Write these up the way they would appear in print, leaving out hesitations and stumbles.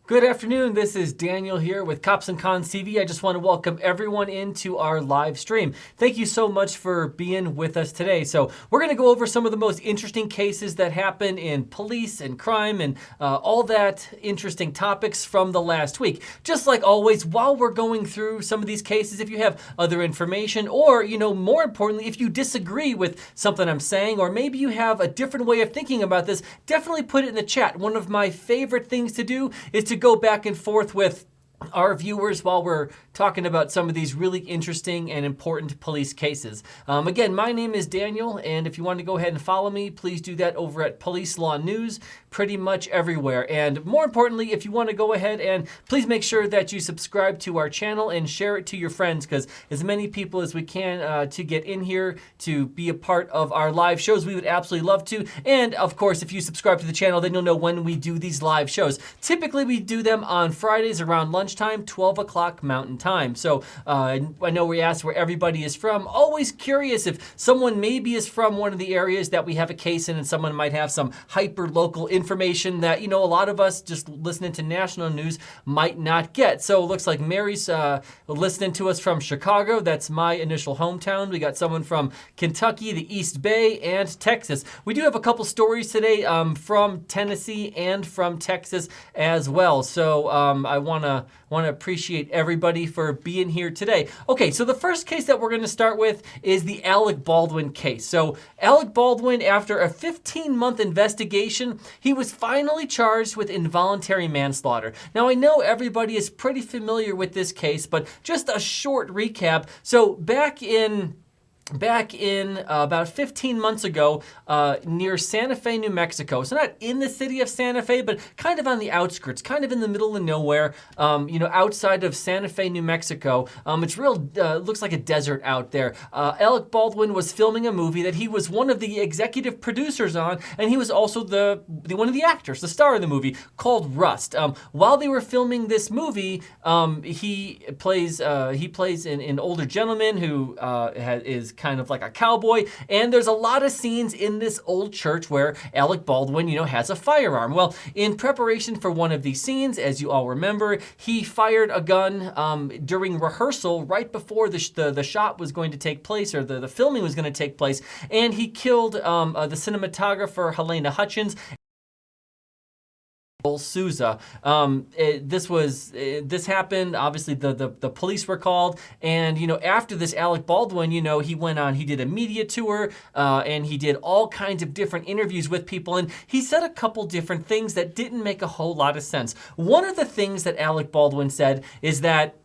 Good afternoon, this is Daniel here with Cops and Cons TV. I just want to welcome everyone into our live stream. Thank you so much for being with us today. So we're going to go over some of the most interesting cases that happen in police and crime and all that interesting topics from the last week. Just like always, while we're going through some of these cases, if you have other information or, more importantly, if you disagree with something I'm saying, or maybe you have a different way of thinking about this, definitely put it in the chat. One of my favorite things to do is to go back and forth with our viewers while we're talking about some of these really interesting and important police cases. Again, my name is Daniel, and if you want to go ahead and follow me, please do that over at Police Law News, pretty much everywhere. And more importantly, if you want to go ahead and please make sure that you subscribe to our channel and share it to your friends, because as many people as we can to get in here to be a part of our live shows, we would absolutely love to. And of course, if you subscribe to the channel, then you'll know when we do these live shows. Typically, we do them on Fridays around lunchtime, 12 o'clock Mountain Time. So I know we asked where everybody is from. Always curious if someone maybe is from one of the areas that we have a case in, and someone might have some hyper-local information that, a lot of us just listening to national news might not get. So it looks like Mary's listening to us from Chicago. That's my initial hometown. We got someone from Kentucky, the East Bay, and Texas. We do have a couple stories today from Tennessee and from Texas as well. So I want to appreciate everybody for being here today. Okay, so the first case that we're going to start with is the Alec Baldwin case. So Alec Baldwin, after a 15-month investigation, he was finally charged with involuntary manslaughter. Now, I know everybody is pretty familiar with this case, but just a short recap. So back in about 15 months ago, near Santa Fe, New Mexico. So not in the city of Santa Fe, but kind of on the outskirts, kind of in the middle of nowhere, outside of Santa Fe, New Mexico. It's looks like a desert out there. Alec Baldwin was filming a movie that he was one of the executive producers on, and he was also one of the actors, the star of the movie, called Rust. While they were filming this movie, he plays an older gentleman who is kind of like a cowboy, and there's a lot of scenes in this old church where Alec Baldwin, has a firearm. Well, in preparation for one of these scenes, as you all remember, he fired a gun during rehearsal right before the shot was going to take place, or the filming was going to take place, and he killed the cinematographer Helena Hutchins. Souza. This happened. Obviously, the police were called, and after this, Alec Baldwin, he went on. He did a media tour, and he did all kinds of different interviews with people, and he said a couple different things that didn't make a whole lot of sense. One of the things that Alec Baldwin said is that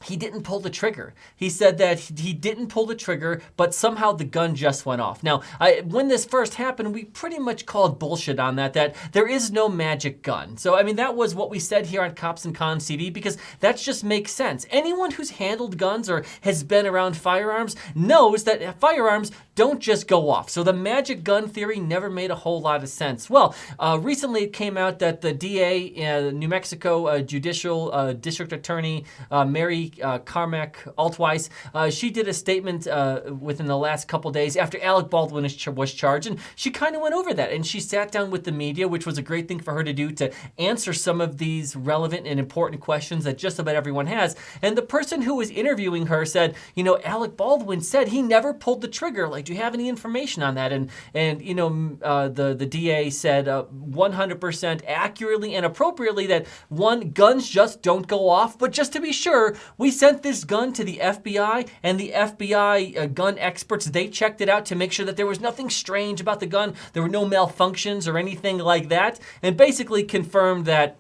he didn't pull the trigger. He said that he didn't pull the trigger, but somehow the gun just went off. Now, when this first happened, we pretty much called bullshit on that there is no magic gun. So, that was what we said here on Cops and Cons TV, because that just makes sense. Anyone who's handled guns or has been around firearms knows that firearms don't just go off. So the magic gun theory never made a whole lot of sense. Well, recently it came out that the DA, New Mexico Judicial District Attorney Mary Carmack Altweiss, she did a statement within the last couple days after Alec Baldwin was charged, and she kind of went over that, and she sat down with the media, which was a great thing for her to do, to answer some of these relevant and important questions that just about everyone has. And the person who was interviewing her said, Alec Baldwin said he never pulled the trigger. Like, do you have any information on that? And the DA said 100% accurately and appropriately that, one, guns just don't go off, but just to be sure, we sent this gun to the FBI, and the FBI gun experts, they checked it out to make sure that there was nothing strange about the gun. There were no malfunctions or anything like that, and basically confirmed that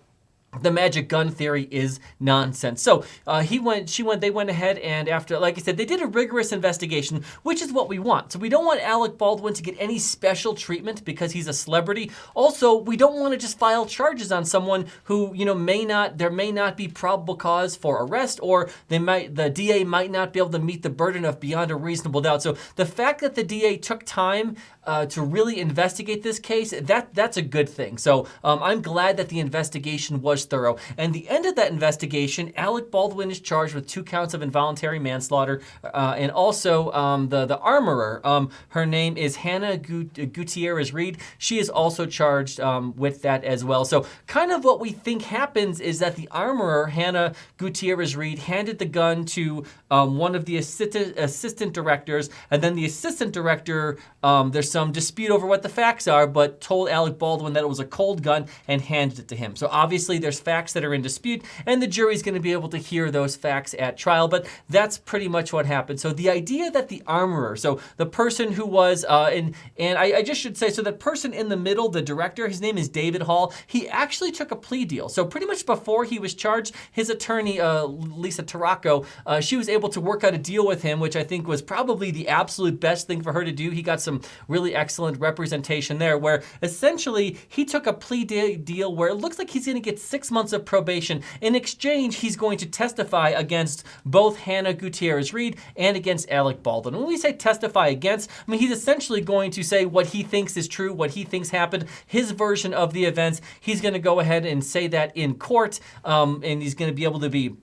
the magic gun theory is nonsense. So they went ahead, and after, like I said, they did a rigorous investigation, which is what we want. So we don't want Alec Baldwin to get any special treatment because he's a celebrity. Also, we don't want to just file charges on someone who, there may not be probable cause for arrest, or the DA might not be able to meet the burden of beyond a reasonable doubt. So the fact that the DA took time to really investigate this case, that's a good thing. So I'm glad that the investigation was thorough. And the end of that investigation, Alec Baldwin is charged with 2 counts of involuntary manslaughter, and also the armorer. Her name is Hannah Gutierrez Reed. She is also charged with that as well. So kind of what we think happens is that the armorer, Hannah Gutierrez Reed, handed the gun to one of the assistant directors, and then the assistant director, there's some dispute over what the facts are, but told Alec Baldwin that it was a cold gun and handed it to him. So obviously there's facts that are in dispute, and the jury's going to be able to hear those facts at trial, but that's pretty much what happened. So the idea that the armorer, so the person who was, and I just should say, so that person in the middle, the director, his name is David Hall, he actually took a plea deal. So pretty much before he was charged, his attorney, Lisa Tarraco, she was able to work out a deal with him, which I think was probably the absolute best thing for her to do. He got some really excellent representation there, where essentially he took a plea deal where it looks like he's going to get 6 months of probation. In exchange, he's going to testify against both Hannah Gutierrez Reed and against Alec Baldwin. When we say testify against, I mean, he's essentially going to say what he thinks is true, what he thinks happened, his version of the events. He's going to go ahead and say that in court, and he's going to be able to be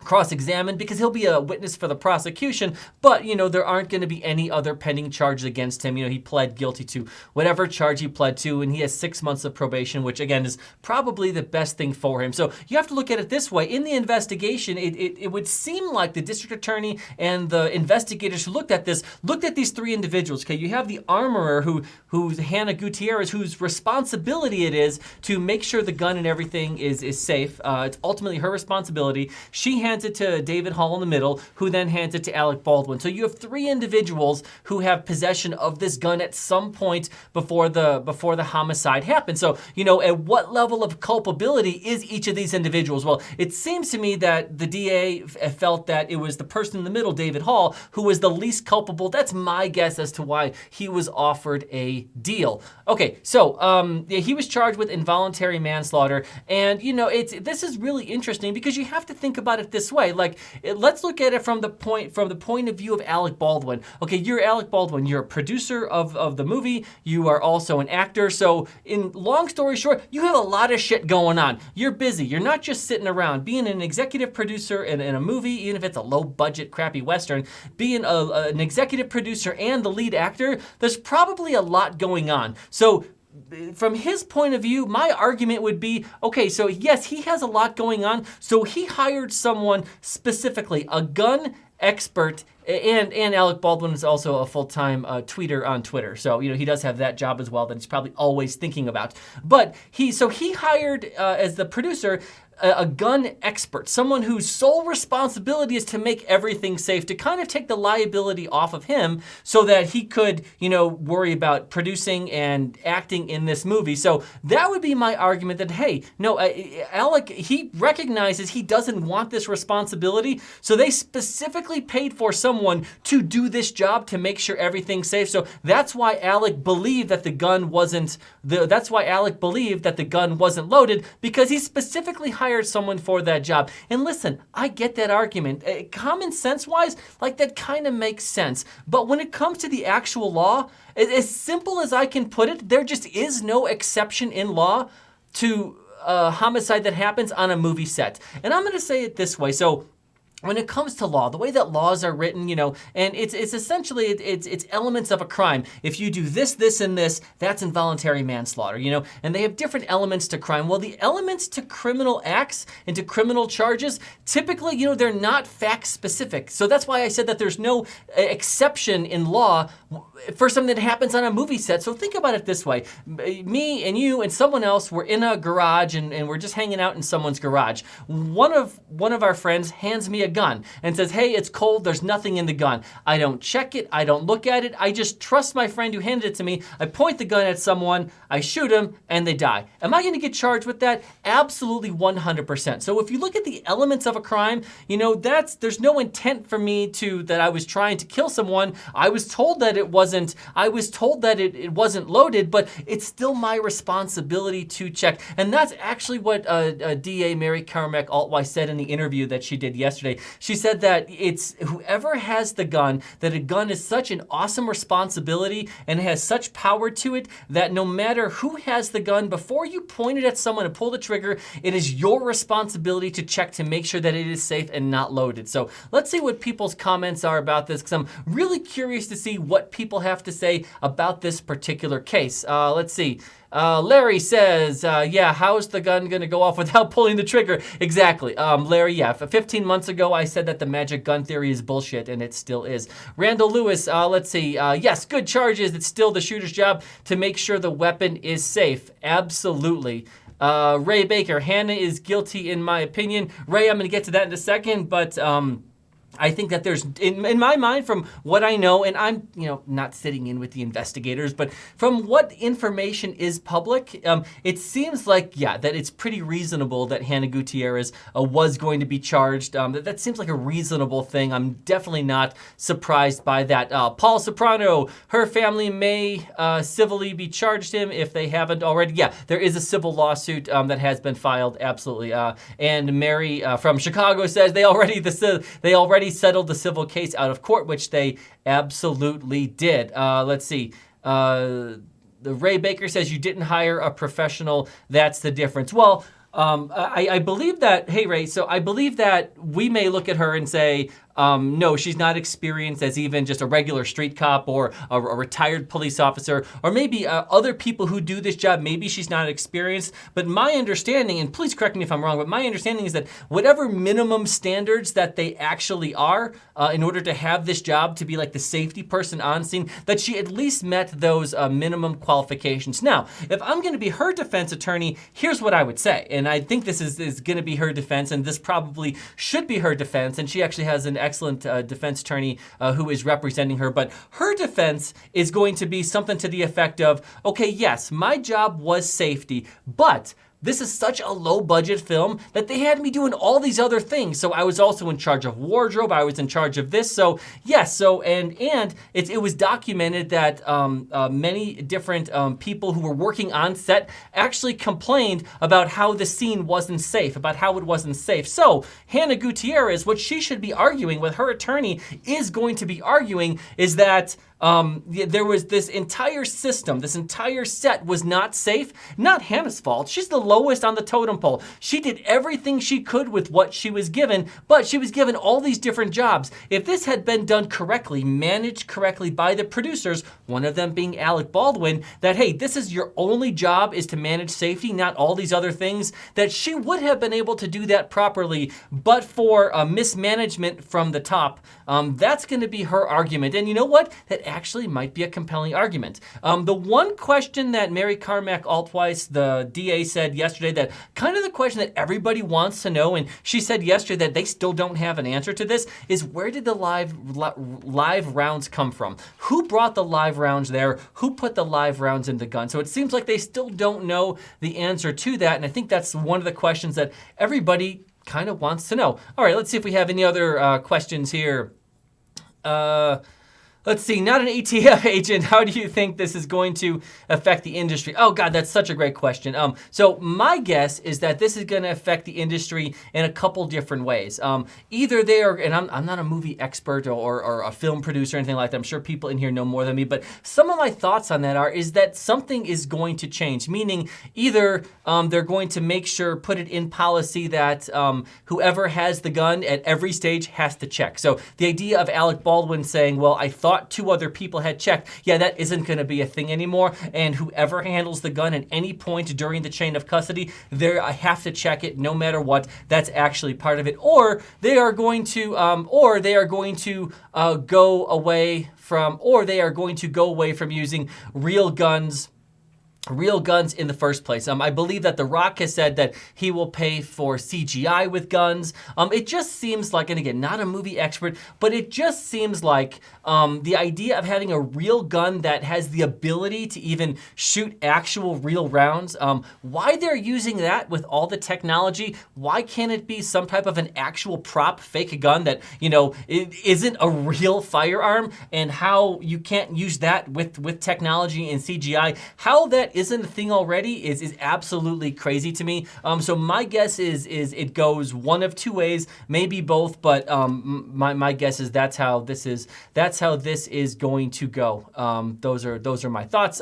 cross-examined because he'll be a witness for the prosecution, but, you know, there aren't going to be any other pending charges against him. You know, he pled guilty to whatever charge he pled to, and he has 6 months of probation, which, again, is probably the best thing for him. So you have to look at it this way. In the investigation, it would seem like the district attorney and the investigators who looked at this looked at these 3 individuals. Okay, you have the armorer, who's Hannah Gutierrez, whose responsibility it is to make sure the gun and everything is safe. It's ultimately her responsibility. She hands it to David Hall in the middle, who then hands it to Alec Baldwin. So you have 3 individuals who have possession of this gun at some point before the homicide happened. So, you know, at what level of culpability is each of these individuals? Well, it seems to me that the DA felt that it was the person in the middle, David Hall, who was the least culpable. That's my guess as to why he was offered a deal. Okay, so he was charged with involuntary manslaughter, and you know, this is really interesting because you have to think about it this way. Like, let's look at it from the point of view of Alec Baldwin. Okay, you're Alec Baldwin. You're a producer of the movie. You are also an actor. So, in long story short, you have a lot of shit going on. You're busy. You're not just sitting around. Being an executive producer in a movie, even if it's a low-budget, crappy Western, being an executive producer and the lead actor, there's probably a lot going on. So, from his point of view, my argument would be, okay, so yes, he has a lot going on, so he hired someone specifically, a gun expert, and Alec Baldwin is also a full-time tweeter on Twitter. So, you know, he does have that job as well that he's probably always thinking about. But he hired, as the producer, a gun expert, someone whose sole responsibility is to make everything safe, to kind of take the liability off of him so that he could, you know, worry about producing and acting in this movie. So that would be my argument that, hey, no, Alec, he recognizes he doesn't want this responsibility, so they specifically paid for someone to do this job to make sure everything's safe. So that's why Alec believed that the gun wasn't loaded, because he specifically hired someone for that job. And listen, I get that argument. Common sense wise, like, that kind of makes sense. But when it comes to the actual law, as simple as I can put it, there just is no exception in law to a homicide that happens on a movie set. And I'm going to say it this way. So, when it comes to law, the way that laws are written, you know, and it's essentially, it's elements of a crime. If you do this, and this, that's involuntary manslaughter, you know, and they have different elements to crime. Well, the elements to criminal acts and to criminal charges, typically, you know, they're not fact specific. So that's why I said that there's no exception in law for something that happens on a movie set. So think about it this way. Me and you and someone else were in a garage and we're just hanging out in someone's garage. One of our friends hands me a gun and says, hey, it's cold, there's nothing in the gun. I don't check it, I don't look at it, I just trust my friend who handed it to me. I point the gun at someone, I shoot him, and they die. Am I going to get charged with that? Absolutely 100%. So if you look at the elements of a crime, you know, there's no intent for me that I was trying to kill someone. I was told that it wasn't loaded, but it's still my responsibility to check. And that's actually what DA Mary Carmack Altweiss said in the interview that she did yesterday. She said that it's whoever has the gun, that a gun is such an awesome responsibility and has such power to it that no matter who has the gun, before you point it at someone and pull the trigger, it is your responsibility to check to make sure that it is safe and not loaded. So let's see what people's comments are about this, because I'm really curious to see what people have to say about this particular case. Let's see. Larry says, yeah, how's the gun going to go off without pulling the trigger? Exactly. Larry, yeah, 15 months ago, I said that the magic gun theory is bullshit, and it still is. Randall Lewis, let's see. Yes, good charges. It's still the shooter's job to make sure the weapon is safe. Absolutely. Ray Baker, Hannah is guilty in my opinion. Ray, I'm going to get to that in a second, but I think that there's, in my mind, from what I know, and I'm, not sitting in with the investigators, but from what information is public, it seems like, yeah, that it's pretty reasonable that Hannah Gutierrez was going to be charged. That seems like a reasonable thing. I'm definitely not surprised by that. Paul Soprano, her family may civilly be charged him if they haven't already. Yeah, there is a civil lawsuit that has been filed, absolutely. And Mary from Chicago says they already settled the civil case out of court, which they absolutely did. Let's see. The Ray Baker says you didn't hire a professional. That's the difference. Well, I believe that, hey, Ray, so I believe that we may look at her and say, no, she's not experienced as even just a regular street cop or a retired police officer, or maybe other people who do this job, maybe she's not experienced. But my understanding, and please correct me if I'm wrong, but my understanding is that whatever minimum standards that they actually are in order to have this job to be like the safety person on scene, that she at least met those minimum qualifications. Now, if I'm going to be her defense attorney, here's what I would say. And I think this is going to be her defense, and this probably should be her defense. And she actually has an excellent defense attorney who is representing her. But her defense is going to be something to the effect of, okay, yes, my job was safety, but this is such a low budget film that they had me doing all these other things. So I was also in charge of wardrobe. I was in charge of this. So yes, and it was documented that many different people who were working on set actually complained about how the scene wasn't safe, about how it wasn't safe. So Hannah Gutierrez, what she should be arguing, what her attorney is going to be arguing, is that there was this entire system, this entire set was not safe. Not Hannah's fault. She's the lowest on the totem pole. She did everything she could with what she was given, but she was given all these different jobs. If this had been done correctly, managed correctly by the producers, one of them being Alec Baldwin, that, hey, this is your only job is to manage safety, not all these other things, that she would have been able to do that properly, but for mismanagement from the top. That's going to be her argument. And you know what? That actually might be a compelling argument. The one question that Mary Carmack Altweiss, the DA, said yesterday, that kind of the question that everybody wants to know, and she said yesterday that they still don't have an answer to this, is where did the live rounds come from? Who brought the live rounds there? Who put the live rounds in the gun? So it seems like they still don't know the answer to that, and I think that's one of the questions that everybody kind of wants to know. All right, let's see if we have any other questions here. Let's see, not an ATF agent. How do you think this is going to affect the industry? Oh God, that's such a great question. So my guess is that this is gonna affect the industry in a couple different ways. Either they are, and I'm not a movie expert or a film producer or anything like that. I'm sure people in here know more than me, but some of my thoughts on that is that something is going to change, meaning either they're going to make sure, put it in policy that whoever has the gun at every stage has to check. So the idea of Alec Baldwin saying, well, I thought two other people had checked. Yeah, that isn't going to be a thing anymore. And whoever handles the gun at any point during the chain of custody, I have to check it no matter what. That's actually part of it. Or they are going to, go away from using real guns in the first place. I believe that The Rock has said that he will pay for CGI with guns. It just seems like, and again, not a movie expert, but it just seems like the idea of having a real gun that has the ability to even shoot actual real rounds, why they're using that with all the technology, why can't it be some type of an actual prop fake gun that, it isn't a real firearm, and how you can't use that with technology and CGI, how that that isn't a thing already is absolutely crazy to me. So my guess is it goes one of two ways, maybe both, but my guess is that's how this is going to go. Those are my thoughts.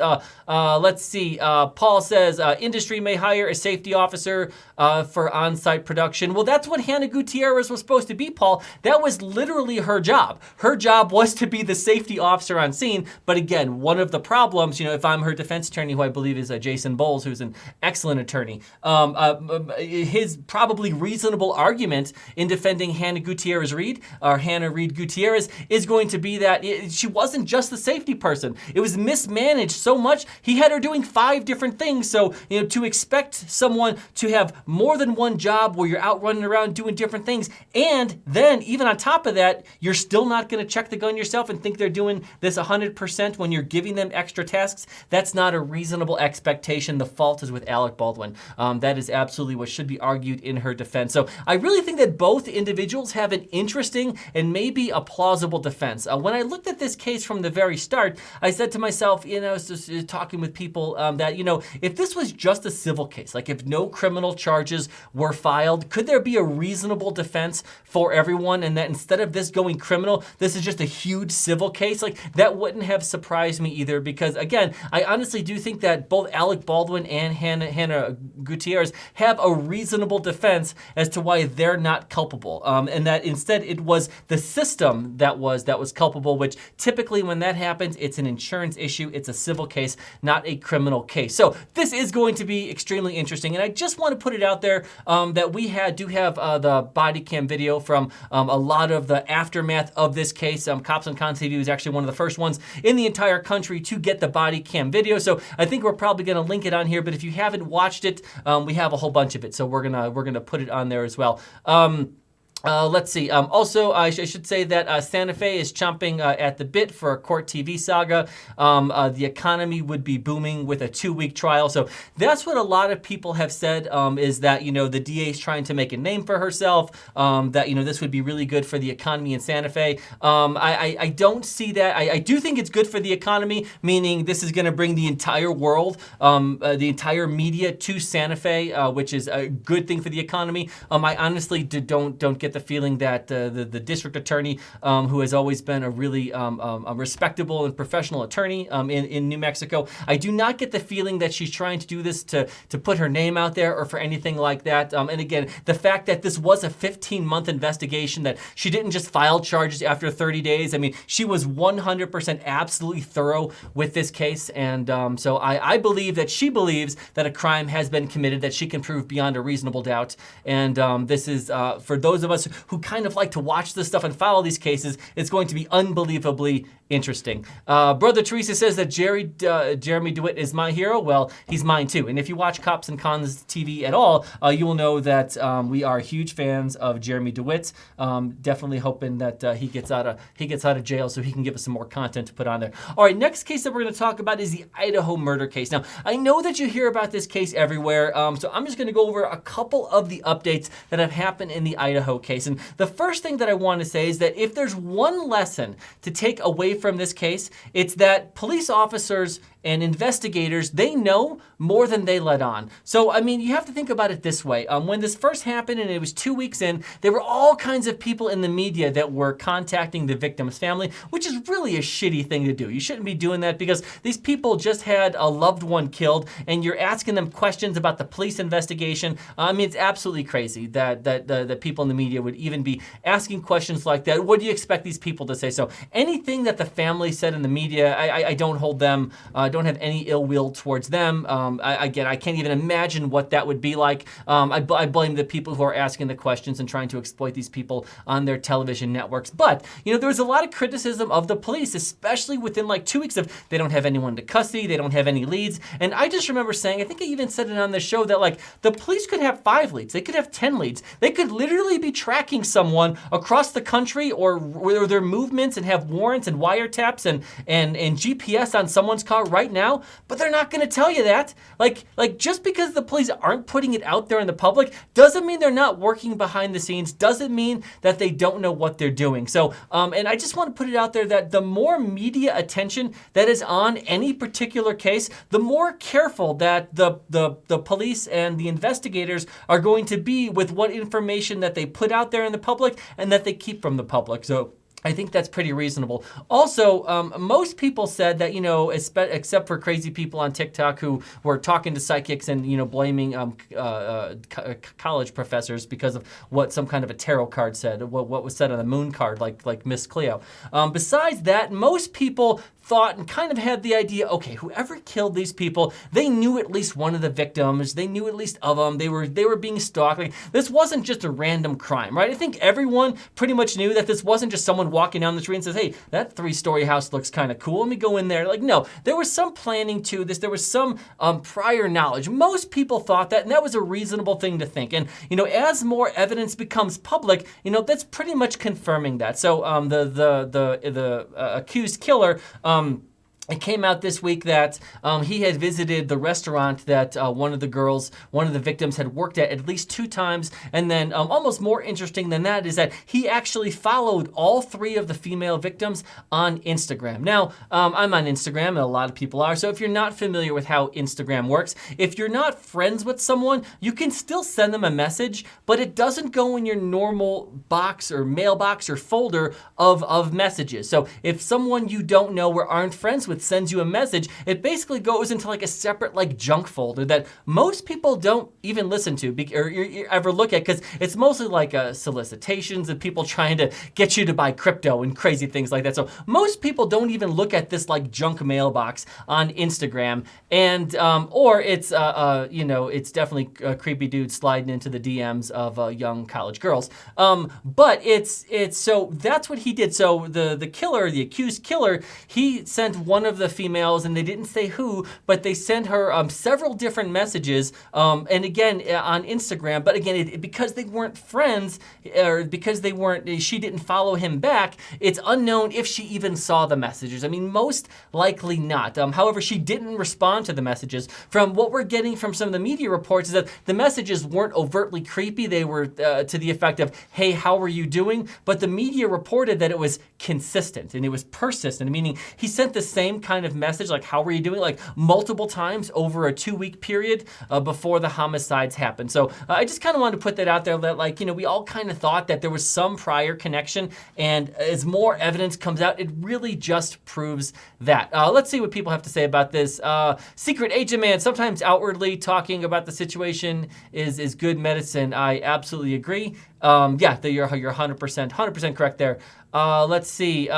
Let's see. Paul says industry may hire a safety officer for on-site production. Well, that's what Hannah Gutierrez was supposed to be, Paul. That was literally her job. Her job was to be the safety officer on scene. But again, one of the problems, if I'm her defense attorney, who I believe is Jason Bowles, who's an excellent attorney, his probably reasonable argument in defending Hannah Reed Gutierrez is going to be that she wasn't just the safety person. It was mismanaged so much. He had her doing 5 different things. So, to expect someone to have more than one job where you're out running around doing different things, and then even on top of that, you're still not going to check the gun yourself and think they're doing this 100% when you're giving them extra tasks, that's not a reasonable expectation. The fault is with Alec Baldwin. That is absolutely what should be argued in her defense. So I really think that both individuals have an interesting and maybe a plausible defense. When I looked at this case from the very start, I said to myself, I was just talking with people that, if this was just a civil case, like if no criminal charges were filed, could there be a reasonable defense for everyone? And that instead of this going criminal, this is just a huge civil case? Like, that wouldn't have surprised me either, because again, I honestly do think that both Alec Baldwin and Hannah Gutierrez have a reasonable defense as to why they're not culpable, and that instead it was the system that was culpable, which typically when that happens, it's an insurance issue, it's a civil case, not a criminal case. So this is going to be extremely interesting, and I just want to put it out there that we do have the body cam video from a lot of the aftermath of this case. Cops on Con TV was actually one of the first ones in the entire country to get the body cam video, so I think we're probably going to link it on here, but if you haven't watched it, we have a whole bunch of it, so we're gonna put it on there as well. Let's see. Also, I should say that Santa Fe is chomping at the bit for a court TV saga. The economy would be booming with a 2-week trial. So that's what a lot of people have said, is that, the DA is trying to make a name for herself, that, this would be really good for the economy in Santa Fe. I don't see that. I do think it's good for the economy, meaning this is going to bring the entire world, the entire media to Santa Fe, which is a good thing for the economy. I honestly don't get the feeling that the district attorney, who has always been a really a respectable and professional attorney in New Mexico, I do not get the feeling that she's trying to do this to put her name out there or for anything like that. And again, the fact that this was a 15-month investigation, that she didn't just file charges after 30 days. I mean, she was 100% absolutely thorough with this case. And so I believe that she believes that a crime has been committed, that she can prove beyond a reasonable doubt. And this is, for those of us who kind of like to watch this stuff and follow these cases, it's going to be unbelievably interesting. Brother Teresa says that Jeremy DeWitt is my hero. Well, he's mine too. And if you watch Cops and Cons TV at all, you will know that we are huge fans of Jeremy DeWitt. Definitely hoping that he gets out of jail so he can give us some more content to put on there. All right, next case that we're going to talk about is the Idaho murder case. Now, I know that you hear about this case everywhere, so I'm just going to go over a couple of the updates that have happened in the Idaho case. And the first thing that I want to say is that if there's one lesson to take away from this case, it's that police officers and investigators, they know more than they let on. So, I mean, you have to think about it this way. When this first happened and it was 2 weeks in, there were all kinds of people in the media that were contacting the victim's family, which is really a shitty thing to do. You shouldn't be doing that because these people just had a loved one killed and you're asking them questions about the police investigation. I mean, it's absolutely crazy that people in the media would even be asking questions like that. What do you expect these people to say? So anything that the family said in the media, I don't hold them, don't have any ill will towards them. I can't even imagine what that would be like. I blame the people who are asking the questions and trying to exploit these people on their television networks. But, there was a lot of criticism of the police, especially within like 2 weeks of they don't have anyone to custody, they don't have any leads. And I just remember saying, I think I even said it on the show, that like the police could have 5 leads, they could have 10 leads. They could literally be tracking someone across the country or their movements and have warrants and wiretaps and GPS on someone's car right right now, but they're not going to tell you that. Like just because the police aren't putting it out there in the public doesn't mean they're not working behind the scenes, doesn't mean that they don't know what they're doing. So, and I just want to put it out there that the more media attention that is on any particular case, the more careful that the police and the investigators are going to be with what information that they put out there in the public and that they keep from the public. So I think that's pretty reasonable. Also, most people said that, except for crazy people on TikTok who were talking to psychics and, blaming college professors because of what some kind of a tarot card said, what was said on the moon card, like Miss Cleo. Besides that, most people thought and kind of had the idea, okay, whoever killed these people, they knew at least one of the victims. They knew at least of them. They were being stalked. Like, this wasn't just a random crime, right? I think everyone pretty much knew that this wasn't just someone walking down the street and says, hey, that 3-story house looks kind of cool. Let me go in there. Like, no, there was some planning to this. There was some prior knowledge. Most people thought that, and that was a reasonable thing to think. And, as more evidence becomes public, that's pretty much confirming that. So the accused killer, it came out this week that he had visited the restaurant that one of the victims had worked at least 2 times. And then almost more interesting than that is that he actually followed all 3 of the female victims on Instagram. Now, I'm on Instagram, and a lot of people are. So if you're not familiar with how Instagram works, if you're not friends with someone, you can still send them a message, but it doesn't go in your normal box or mailbox or folder of messages. So if someone you don't know or aren't friends with sends you a message, it basically goes into like a separate junk folder that most people don't even listen to or ever look at, because it's mostly like solicitations and people trying to get you to buy crypto and crazy things like that. So most people don't even look at this junk mailbox on Instagram, and or it's it's definitely a creepy dude sliding into the DMs of young college girls. But it's so that's what he did. So the killer, the accused killer, he sent one of the females, and they didn't say who, but they sent her several different messages, and again on Instagram. But again, because they weren't friends, or because she didn't follow him back, it's unknown if she even saw the messages. I mean, most likely not. However, she didn't respond to the messages. From what we're getting from some of the media reports is that the messages weren't overtly creepy. They were to the effect of, hey, how are you doing? But the media reported that it was consistent and it was persistent, meaning he sent the same kind of message, like, how are you doing, multiple times over a 2-week period before the homicides happened. So I just kind of wanted to put that out there that, we all kind of thought that there was some prior connection, and as more evidence comes out, it really just proves that. Let's see what people have to say about this. Secret Agent Man, sometimes outwardly talking about the situation is good medicine. I absolutely agree. Yeah, you're 100% correct there. Let's see.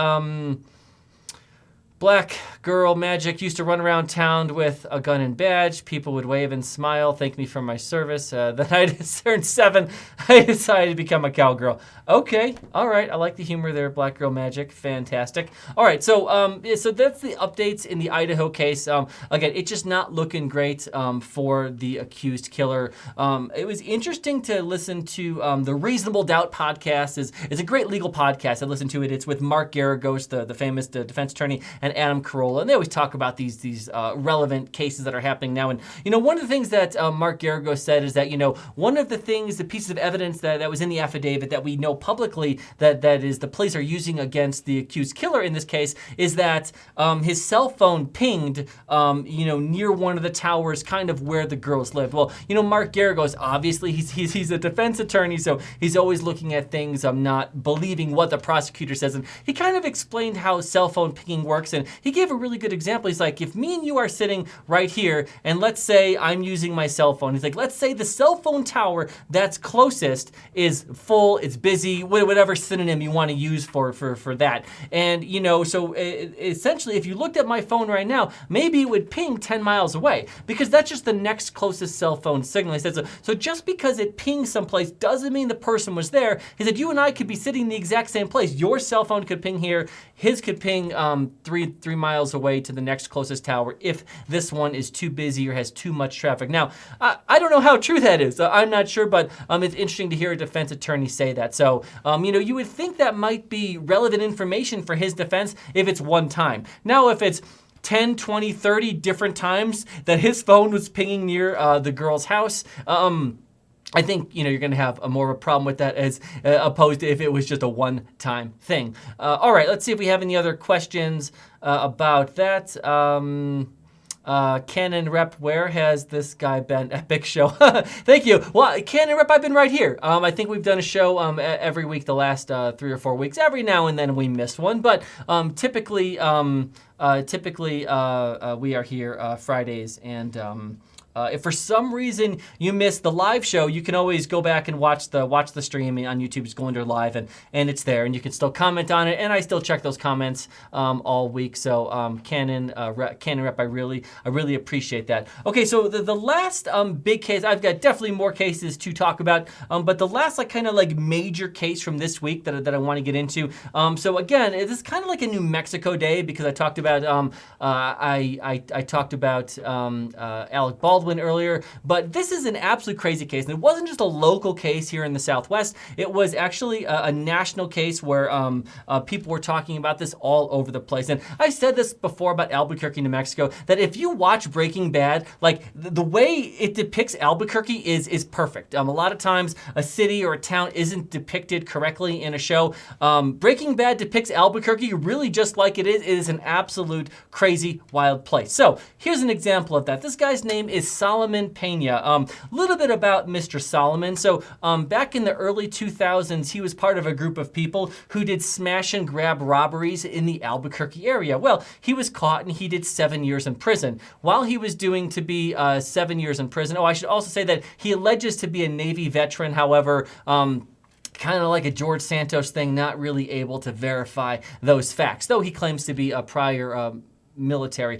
Black girl magic used to run around town with a gun and badge. People would wave and smile, thank me for my service. Then I turned 7. I decided to become a cowgirl. Okay, all right. I like the humor there, Black girl magic. Fantastic. All right, so so that's the updates in the Idaho case. Again, it's just not looking great for the accused killer. It was interesting to listen to the Reasonable Doubt podcast. Is a great legal podcast. I listened to it. It's with Mark Garagos, the famous defense attorney, and Adam Carolla, and they always talk about these relevant cases that are happening now. And one of the things that Mark Garagos said is that one of the pieces of evidence that was in the affidavit that we know publicly that is the police are using against the accused killer in this case is that his cell phone pinged near one of the towers, kind of where the girls lived. Well, Mark Garagos, obviously he's a defense attorney, so he's always looking at things, not believing what the prosecutor says, and he kind of explained how cell phone pinging works, and he gave a really good example. He's like, if me and you are sitting right here, and let's say I'm using my cell phone, he's like, let's say the cell phone tower that's closest is full, it's busy, whatever synonym you want to use for that. And so essentially, if you looked at my phone right now, maybe it would ping 10 miles away, because that's just the next closest cell phone signal. He said, so just because it pings someplace doesn't mean the person was there. He said, you and I could be sitting in the exact same place. Your cell phone could ping here, his could ping 3 miles away to the next closest tower if this one is too busy or has too much traffic. Now, I don't know how true that is. I'm not sure, but it's interesting to hear a defense attorney say that. So, you would think that might be relevant information for his defense if it's one time. Now, if it's 10, 20, 30 different times that his phone was pinging near the girl's house. I think you're going to have a more of a problem with that as opposed to if it was just a one-time thing. All right, let's see if we have any other questions about that. Canon Rep, where has this guy been? Epic show. Thank you. Well, Canon Rep, I've been right here. I think we've done a show every week the last 3 or 4 weeks. Every now and then we miss one, but typically we are here Fridays. And if for some reason you missed the live show, you can always go back and watch the stream on YouTube. Just go under live and it's there, and you can still comment on it. And I still check those comments all week. So Canon Rep, I really appreciate that. Okay, so the last big case, I've got definitely more cases to talk about, but the last kind of major case from this week that I want to get into. So again, this is kind of like a New Mexico day because I talked about I talked about Alec Baldwin earlier, but this is an absolute crazy case. And it wasn't just a local case here in the Southwest. It was actually a national case where people were talking about this all over the place. And I said this before about Albuquerque, New Mexico, that if you watch Breaking Bad, the way it depicts Albuquerque is perfect. A lot of times a city or a town isn't depicted correctly in a show. Breaking Bad depicts Albuquerque really just like it is. It is an absolute crazy, wild place. So here's an example of that. This guy's name is Solomon Pena. A little bit about Mr. Solomon. So back in the early 2000s, he was part of a group of people who did smash and grab robberies in the Albuquerque area. Well, he was caught and he did 7 years in prison. While he was doing to be 7 years in prison, I should also say that he alleges to be a Navy veteran. However, kind of like a George Santos thing, not really able to verify those facts, though he claims to be a prior military.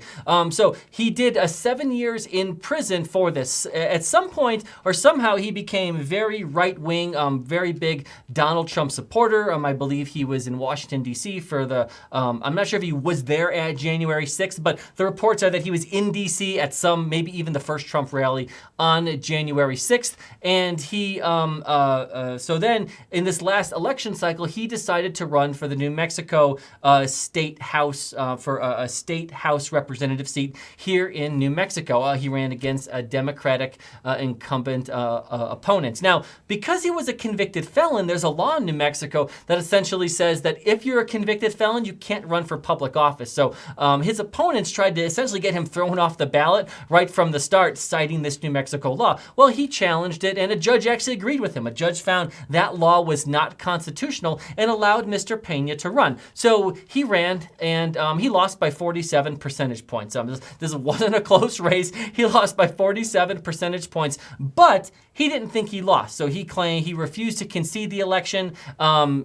So he did 7 years in prison for this. At some point or somehow he became very right-wing, very big Donald Trump supporter. I believe he was in Washington, D.C. for the, I'm not sure if he was there at January 6th, but the reports are that he was in D.C. at some, maybe even the first Trump rally on January 6th. And he, so then in this last election cycle, he decided to run for the New Mexico State House, for a state House representative seat here in New Mexico. He ran against a Democratic incumbent opponent. Now, because he was a convicted felon, there's a law in New Mexico that essentially says that if you're a convicted felon, you can't run for public office. So his opponents tried to essentially get him thrown off the ballot right from the start, citing this New Mexico law. Well, he challenged it, and a judge actually agreed with him. A judge found that law was not constitutional and allowed Mr. Pena to run. So he ran, and he lost by 47 percentage points. This wasn't a close race. He lost by 47 percentage points, but he didn't think he lost. So he claimed he refused to concede the election.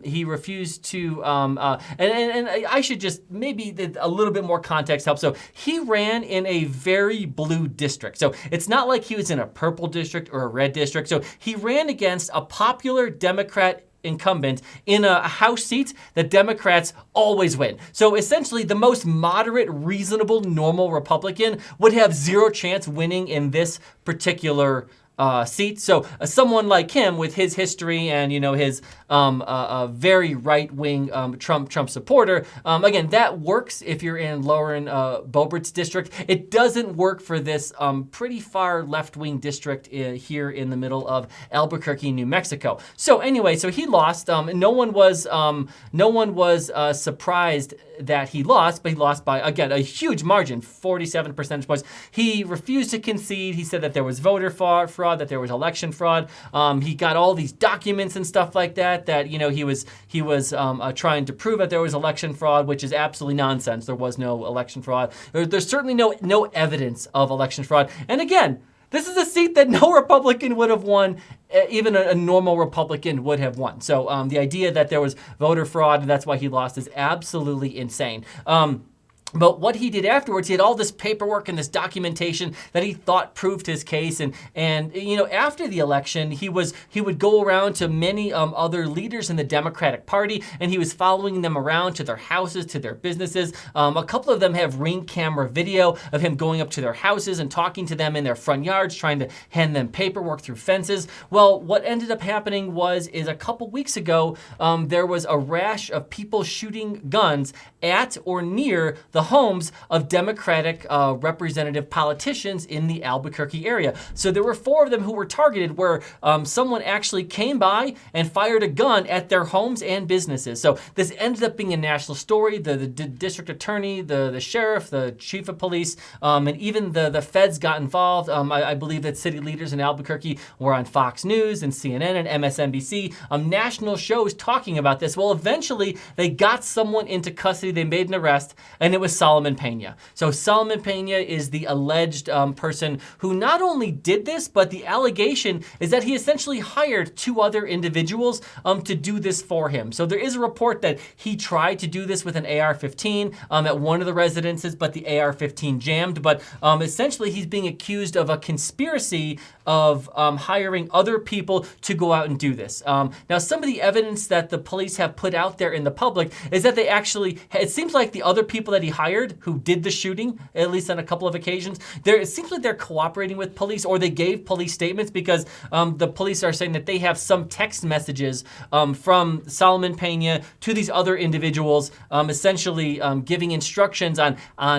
He refused to, and I should just, maybe a little bit more context help. So he ran in a very blue district. So it's not like he was in a purple district or a red district. So he ran against a popular Democrat incumbent in a House seat that Democrats always win. So essentially, the most moderate, reasonable, normal Republican would have zero chance winning in this particular seat. So someone like him with his history and his very right-wing Trump supporter, again, that works if you're in Lauren Boebert's district. It doesn't work for this pretty far left-wing district here in the middle of Albuquerque, New Mexico. So anyway, so he lost. No one was surprised that he lost, but he lost by, again, a huge margin, 47 percentage points. He refused to concede. He said that there was voter fraud, that there was election fraud. He got all these documents and stuff like that he was trying to prove that there was election fraud, which is absolutely nonsense. There was no election fraud. There's certainly no evidence of election fraud. And again, this is a seat that no Republican would have won, even a normal Republican would have won. So the idea that there was voter fraud and that's why he lost is absolutely insane. But what he did afterwards, he had all this paperwork and this documentation that he thought proved his case. And after the election, he would go around to many other leaders in the Democratic Party, and he was following them around to their houses, to their businesses. A couple of them have Ring camera video of him going up to their houses and talking to them in their front yards, trying to hand them paperwork through fences. Well, what ended up happening is a couple weeks ago, there was a rash of people shooting guns at or near the the homes of Democratic representative politicians in the Albuquerque area. So there were 4 of them who were targeted where someone actually came by and fired a gun at their homes and businesses. So this ended up being a national story. The district attorney, the sheriff, the chief of police, and even the feds got involved. I believe that city leaders in Albuquerque were on Fox News and CNN and MSNBC, national shows talking about this. Well, eventually they got someone into custody. They made an arrest, and it was Solomon Pena. So Solomon Pena is the alleged person who not only did this, but the allegation is that he essentially hired 2 other individuals to do this for him. So there is a report that he tried to do this with an AR-15 at one of the residences, but the AR-15 jammed. But essentially, he's being accused of a conspiracy of hiring other people to go out and do this. Now, some of the evidence that the police have put out there in the public is that they actually, it seems like the other people that he hired who did the shooting, at least on a couple of occasions, it seems like they're cooperating with police, or they gave police statements, because the police are saying that they have some text messages from Solomon Pena to these other individuals, essentially giving instructions on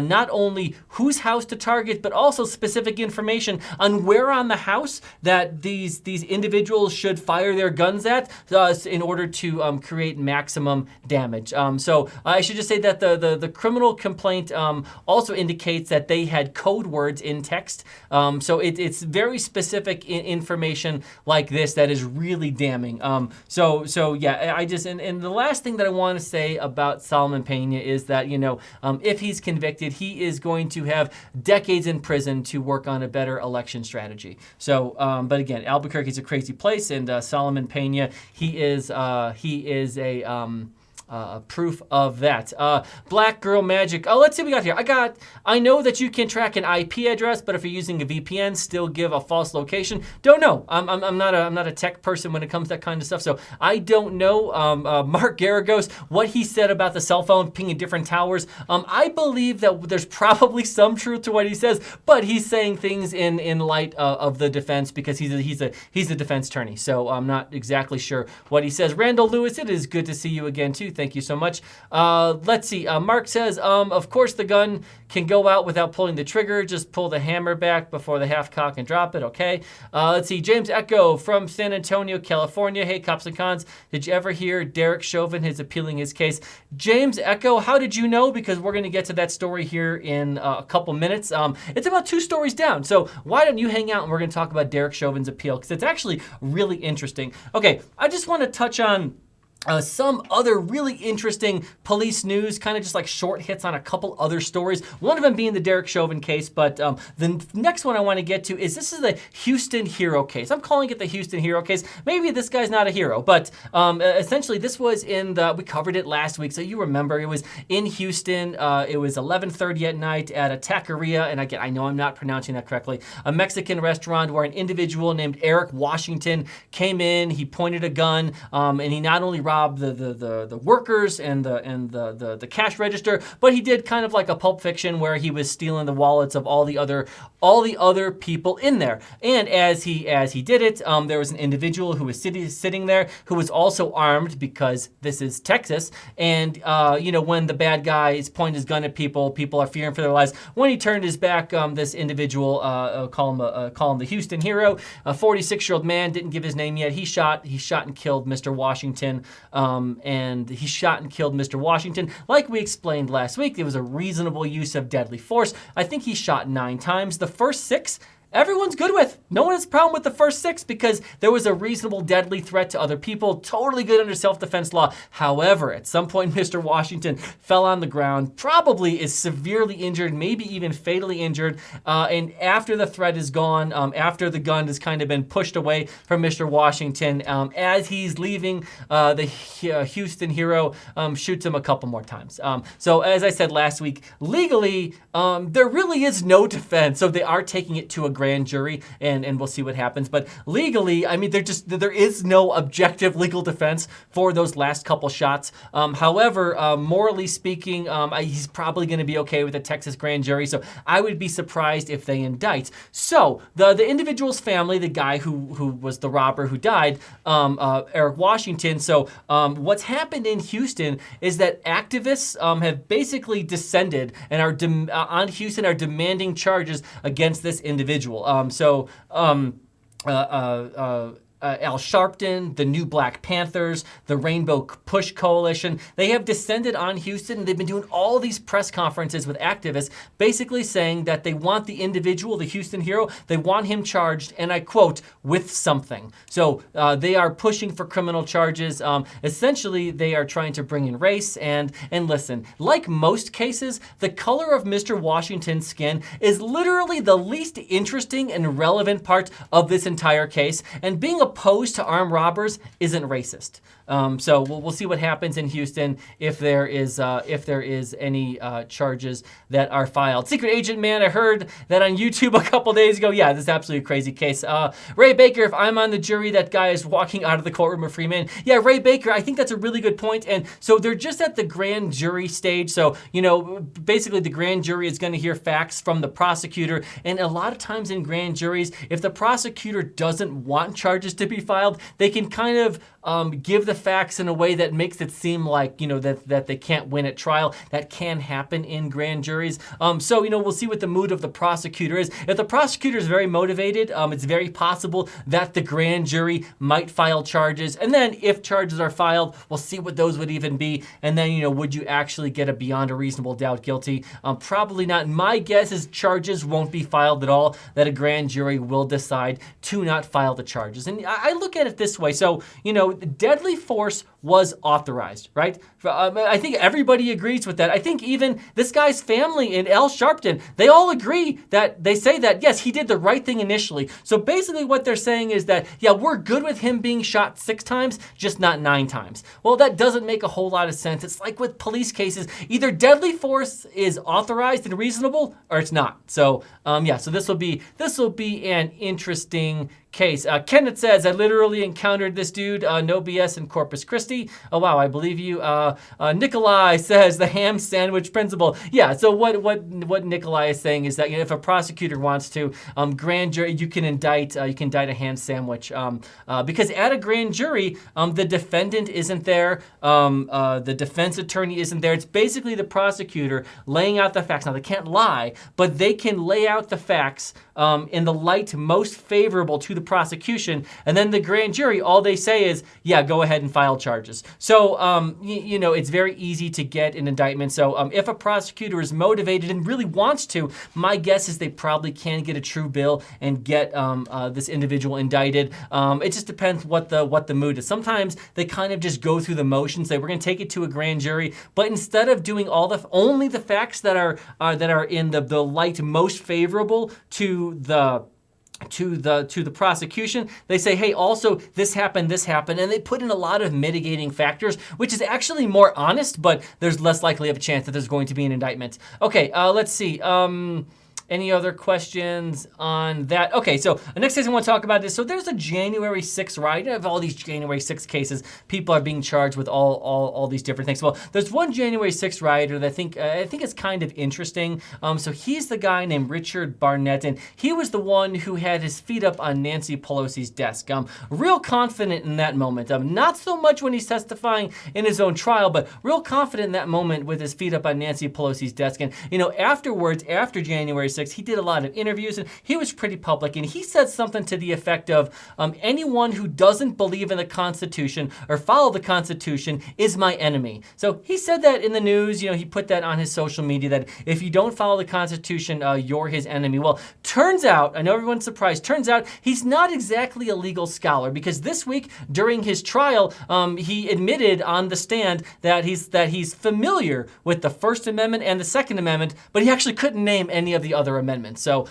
not only whose house to target, but also specific information on where on the house that these individuals should fire their guns at in order to create maximum damage. So I should just say that the criminal complaint also indicates that they had code words in text. So it's very specific information like this that is really damning. So yeah, I just, and the last thing that I want to say about Solomon Pena is that, if he's convicted, he is going to have decades in prison to work on a better election strategy. So, but again, Albuquerque is a crazy place, and Solomon Pena, he is a proof of that. Black Girl Magic. Oh, let's see what we got here. I know that you can track an IP address, but if you're using a VPN, still give a false location. Don't know. I'm not a tech person when it comes to that kind of stuff, so I don't know. Mark Garagos, what he said about the cell phone pinging different towers. I believe that there's probably some truth to what he says, but he's saying things in light of the defense, because he's a defense attorney. So I'm not exactly sure what he says. Randall Lewis, it is good to see you again too. Thank you so much. Let's see. Mark says, of course the gun can go out without pulling the trigger. Just pull the hammer back before the half cock and drop it. Okay. Let's see. James Echo from San Antonio, California. Hey, Cops and Cons. Did you ever hear Derek Chauvin is appealing his case? James Echo, how did you know? Because we're going to get to that story here in a couple minutes. It's about 2 stories down. So why don't you hang out and we're going to talk about Derek Chauvin's appeal, because it's actually really interesting. Okay. I just want to touch on some other really interesting police news, kind of just like short hits on a couple other stories. One of them being the Derek Chauvin case, but the next one I want to get to is this is the Houston hero case. I'm calling it the Houston hero case. Maybe this guy's not a hero, but essentially this was we covered it last week, so you remember it was in Houston. It was 11:30 at night at a taqueria, and again, I know I'm not pronouncing that correctly, a Mexican restaurant where an individual named Eric Washington came in. He pointed a gun, and he not only robbed the workers and the cash register, but he did kind of like a Pulp Fiction where he was stealing the wallets of all the other people in there. And as he did it, there was an individual who was sitting there who was also armed, because this is Texas. And when the bad guy points his gun at people are fearing for their lives. When he turned his back, this individual, call him the Houston hero, a 46-year-old man, didn't give his name yet. He shot and killed Mr. Washington. And he shot and killed Mr. Washington. Like we explained last week, it was a reasonable use of deadly force. I think he shot 9 times. The first 6, everyone's good with. No one has a problem with the first 6 because there was a reasonable deadly threat to other people. Totally good under self-defense law. However, at some point, Mr. Washington fell on the ground, probably is severely injured, maybe even fatally injured. And after the threat is gone, after the gun has kind of been pushed away from Mr. Washington, as he's leaving, the Houston hero shoots him a couple more times. So as I said last week, legally, there really is no defense. So they are taking it to a grand jury, and we'll see what happens. But legally, I mean, there is no objective legal defense for those last couple shots. However, morally speaking, he's probably going to be okay with the Texas grand jury, so I would be surprised if they indict. So the individual's family, the guy who was the robber who died, Eric Washington. So what's happened in Houston is that activists have basically descended and are on Houston are demanding charges against this individual. Al Sharpton, the New Black Panthers, the Rainbow Push Coalition, they have descended on Houston, and they've been doing all these press conferences with activists, basically saying that they want the individual, the Houston hero, they want him charged, and I quote, with something. So they are pushing for criminal charges. Essentially, they are trying to bring in race, and listen, like most cases, the color of Mr. Washington's skin is literally the least interesting and relevant part of this entire case, and being opposed to armed robbers isn't racist. So we'll see what happens in Houston if there is any charges that are filed. Secret Agent Man, I heard that on YouTube a couple days ago. Yeah, this is absolutely a crazy case. Ray Baker, if I'm on the jury, that guy is walking out of the courtroom a free man. Yeah, Ray Baker, I think that's a really good point. And so they're just at the grand jury stage. So, basically the grand jury is going to hear facts from the prosecutor. And a lot of times in grand juries, if the prosecutor doesn't want charges to be filed, they can kind of give the facts in a way that makes it seem like, that they can't win at trial. That can happen in grand juries. So, we'll see what the mood of the prosecutor is. If the prosecutor is very motivated, it's very possible that the grand jury might file charges. And then if charges are filed, we'll see what those would even be. And then, would you actually get a beyond a reasonable doubt guilty? Probably not. My guess is charges won't be filed at all, that a grand jury will decide to not file the charges. And I look at it this way. So, deadly force was authorized, right? I think everybody agrees with that. I think even this guy's family in Al Sharpton, they all agree that they say that, yes, he did the right thing initially. So basically what they're saying is that, yeah, we're good with him being shot 6 times, just not 9 times. Well, that doesn't make a whole lot of sense. It's like with police cases, either deadly force is authorized and reasonable or it's not. So, so this will be an interesting case. Kenneth says, I literally encountered this dude, no BS, in Corpus Christi. Oh, wow, I believe you. Nikolai says, the ham sandwich principle. Yeah, so what Nikolai is saying is that if a prosecutor wants to, grand jury, you can indict a ham sandwich. Because at a grand jury, the defendant isn't there, the defense attorney isn't there. It's basically the prosecutor laying out the facts. Now, they can't lie, but they can lay out the facts in the light most favorable to the prosecution, and then the grand jury, all they say is, yeah, go ahead and file charges. So, it's very easy to get an indictment. So if a prosecutor is motivated and really wants to, my guess is they probably can get a true bill and get this individual indicted. It just depends what the mood is. Sometimes they kind of just go through the motions, say, we're going to take it to a grand jury, but instead of doing only the facts that are in the light most favorable to the prosecution, they say, hey, also this happened, and they put in a lot of mitigating factors, which is actually more honest, but there's less likely of a chance that there's going to be an indictment. Okay, let's see. Any other questions on that? Okay, so the next case I want to talk about is, so there's a January 6th riot. I have all these January 6th cases. People are being charged with all these different things. Well, there's one January 6th rioter that I think is kind of interesting. So he's the guy named Richard Barnett, and he was the one who had his feet up on Nancy Pelosi's desk. Real confident in that moment. Not so much when he's testifying in his own trial, but real confident in that moment with his feet up on Nancy Pelosi's desk. And, afterwards, after January 6th, he did a lot of interviews, and he was pretty public, and he said something to the effect of, anyone who doesn't believe in the Constitution or follow the Constitution is my enemy. So he said that in the news. He put that on his social media, that if you don't follow the Constitution, you're his enemy. Well, turns out, I know everyone's surprised, turns out he's not exactly a legal scholar, because this week during his trial, he admitted on the stand that he's familiar with the First Amendment and the Second Amendment, but he actually couldn't name any of the other amendments. So,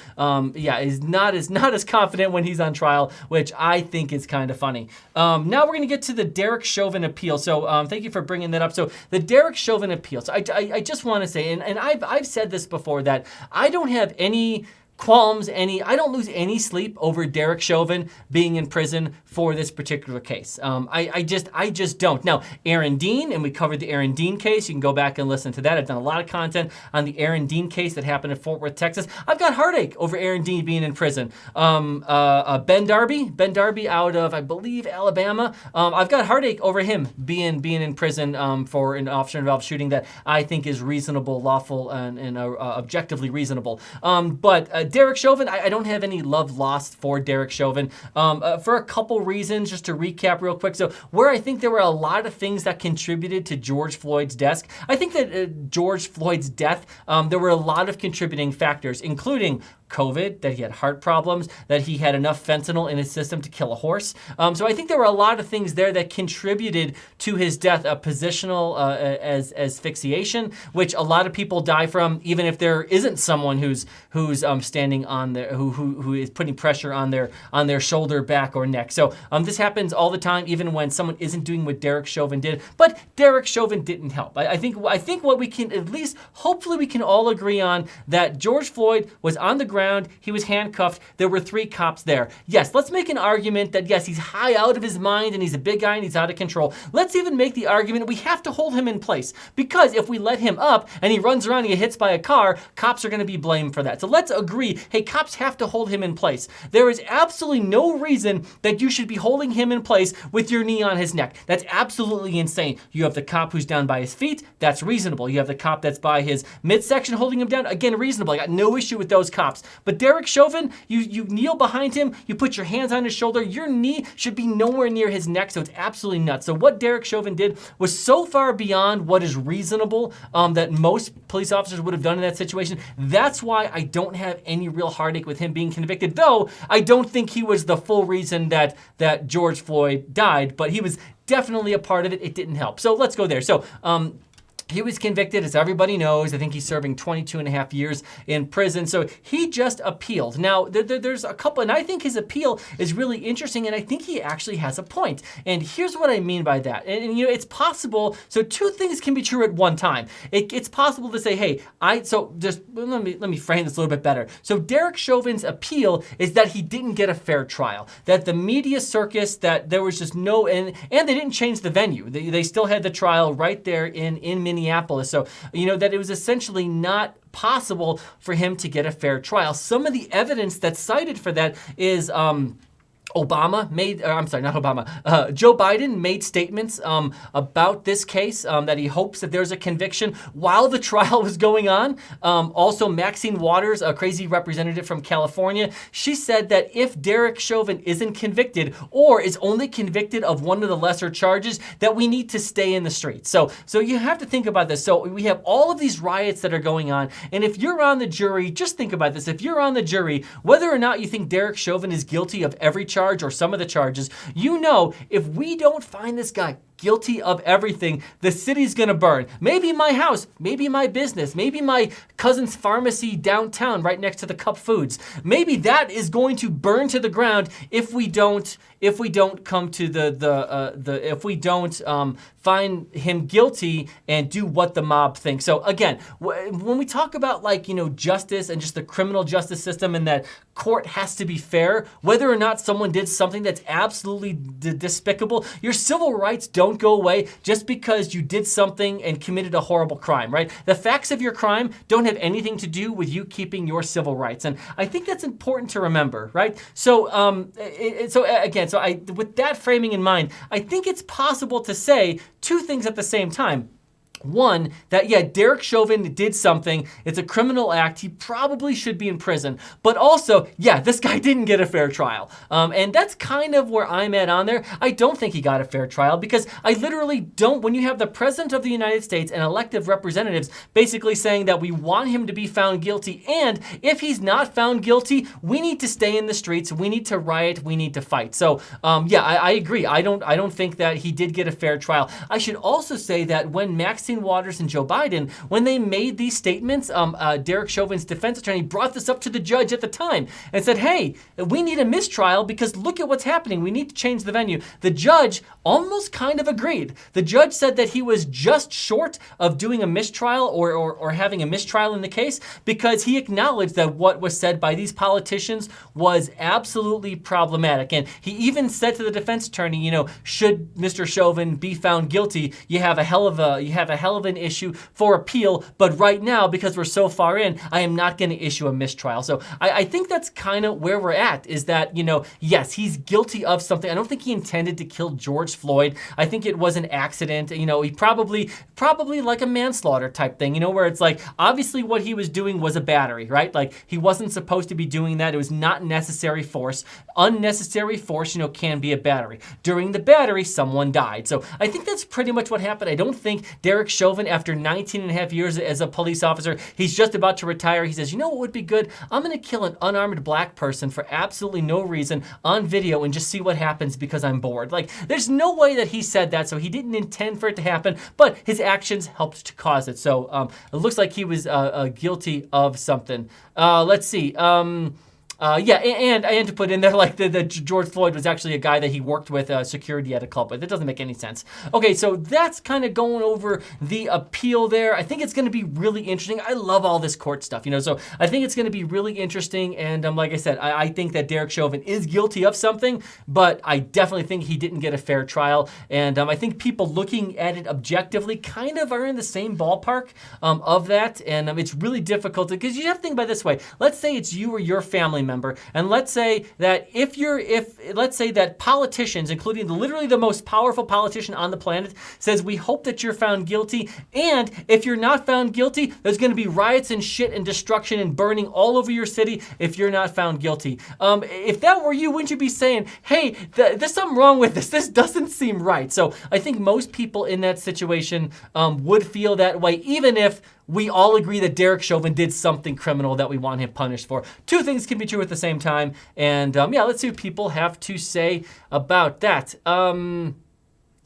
he's not as confident when he's on trial, which I think is kind of funny. Now we're going to get to the Derek Chauvin appeal. So, thank you for bringing that up. So, the Derek Chauvin appeal. So, I just want to say, and I've said this before, that I don't have any qualms, I don't lose any sleep over Derek Chauvin being in prison for this particular case. I just don't. Now, Aaron Dean, and we covered the Aaron Dean case. You can go back and listen to that. I've done a lot of content on the Aaron Dean case that happened in Fort Worth, Texas. I've got heartache over Aaron Dean being in prison. Ben Darby out of, I believe, Alabama. I've got heartache over him being in prison for an officer-involved shooting that I think is reasonable, lawful, and objectively reasonable. But Derek Chauvin, I don't have any love lost for Derek Chauvin for a couple reasons, just to recap real quick. So where I think there were a lot of things that contributed to George Floyd's death, I think that George Floyd's death, there were a lot of contributing factors, including COVID, that he had heart problems, that he had enough fentanyl in his system to kill a horse. So I think there were a lot of things there that contributed to his death. A positional as asphyxiation, which a lot of people die from, even if there isn't someone who's standing on their who is putting pressure on their shoulder, back, or neck. So this happens all the time, even when someone isn't doing what Derek Chauvin did. But Derek Chauvin didn't help. I think what we can at least, hopefully, we can all agree on that George Floyd was on the ground. He was handcuffed. There were 3 cops there. Yes, let's make an argument that, yes, he's high out of his mind and he's a big guy and he's out of control. Let's even make the argument we have to hold him in place, because if we let him up and he runs around and he gets hit by a car, cops are going to be blamed for that. So let's agree, hey, cops have to hold him in place. There is absolutely no reason that you should be holding him in place with your knee on his neck. That's absolutely insane. You have the cop who's down by his feet. That's reasonable. You have the cop that's by his midsection holding him down. Again, reasonable. I got no issue with those cops. But Derek Chauvin, you kneel behind him, you put your hands on his shoulder, your knee should be nowhere near his neck, so it's absolutely nuts. So what Derek Chauvin did was so far beyond what is reasonable that most police officers would have done in that situation. That's why I don't have any real heartache with him being convicted, though I don't think he was the full reason that George Floyd died, but he was definitely a part of it. It didn't help. So let's go there. So he was convicted, as everybody knows. I think he's serving 22 and a half years in prison. So he just appealed. Now, there's a couple, and I think his appeal is really interesting, and I think he actually has a point. And here's what I mean by that. And it's possible, so 2 things can be true at one time. It's possible to say, hey, let me frame this a little bit better. So Derek Chauvin's appeal is that he didn't get a fair trial, that the media circus, that there was just no, and they didn't change the venue. They still had the trial right there in Minneapolis. So, that it was essentially not possible for him to get a fair trial. Some of the evidence that's cited for that is Joe Biden made statements about this case, that he hopes that there's a conviction while the trial was going on. Also, Maxine Waters, a crazy representative from California, she said that if Derek Chauvin isn't convicted or is only convicted of one of the lesser charges, that we need to stay in the streets. So you have to think about this. So we have all of these riots that are going on, and if you're on the jury, just think about this. If you're on the jury, whether or not you think Derek Chauvin is guilty of every charge or some of the charges, if we don't find this guy guilty of everything, the city's gonna burn. Maybe my house, maybe my business, maybe my cousin's pharmacy downtown right next to the Cup Foods. Maybe that is going to burn to the ground if we don't come to if we don't find him guilty and do what the mob thinks. So again, when we talk about justice and just the criminal justice system, and that court has to be fair, whether or not someone did something that's absolutely despicable, your civil rights don't go away just because you did something and committed a horrible crime, right? The facts of your crime don't have anything to do with you keeping your civil rights, and I think that's important to remember, right? So, with that framing in mind, I think it's possible to say 2 things at the same time. One, that Derek Chauvin did something. It's a criminal act. He probably should be in prison. But also, this guy didn't get a fair trial. And that's kind of where I'm at on there. I don't think he got a fair trial, because I literally don't. When you have the President of the United States and elected representatives basically saying that we want him to be found guilty, and if he's not found guilty, we need to stay in the streets. We need to riot. We need to fight. So, I agree. I don't think that he did get a fair trial. I should also say that when Maxine Maxine Waters and Joe Biden, when they made these statements, Derek Chauvin's defense attorney brought this up to the judge at the time and said, hey, we need a mistrial because look at what's happening. We need to change the venue. The judge almost kind of agreed. The judge said that he was just short of doing a mistrial or having a mistrial in the case because he acknowledged that what was said by these politicians was absolutely problematic. And he even said to the defense attorney, should Mr. Chauvin be found guilty, you have a hell of an issue for appeal. But right now, because we're so far in, I am not going to issue a mistrial. So I think that's kind of where we're at, is that, yes, he's guilty of something. I don't think he intended to kill George Floyd. I think it was an accident. He probably like a manslaughter type thing, where it's like, obviously what he was doing was a battery, right? Like he wasn't supposed to be doing that. It was not necessary force. Unnecessary force, can be a battery. During the battery, someone died. So I think that's pretty much what happened. I don't think Derek Chauvin, after 19 and a half years as a police officer, he's just about to retire. He says, what would be good? I'm going to kill an unarmed black person for absolutely no reason on video and just see what happens because I'm bored. Like, there's no way that he said that, so he didn't intend for it to happen, but his actions helped to cause it. So it looks like he was guilty of something. Let's see. And to put in there, like the George Floyd was actually a guy that he worked with, security at a club with. It doesn't make any sense. Okay, so that's kind of going over the appeal there. I think it's going to be really interesting. I love all this court stuff, so I think it's going to be really interesting. And like I said, I think that Derek Chauvin is guilty of something, but I definitely think he didn't get a fair trial. And I think people looking at it objectively kind of are in the same ballpark of that. And it's really difficult because you have to think about it this way. Let's say it's you or your family member, and let's say that let's say that politicians, including literally the most powerful politician on the planet, says we hope that you're found guilty, and if you're not found guilty, there's going to be riots and shit and destruction and burning all over your city if you're not found guilty. If that were you, wouldn't you be saying, hey, there's something wrong with this? This doesn't seem right. So I think most people in that situation would feel that way, even if we all agree that Derek Chauvin did something criminal that we want him punished for. Two things can be true at the same time. And let's see what people have to say about that.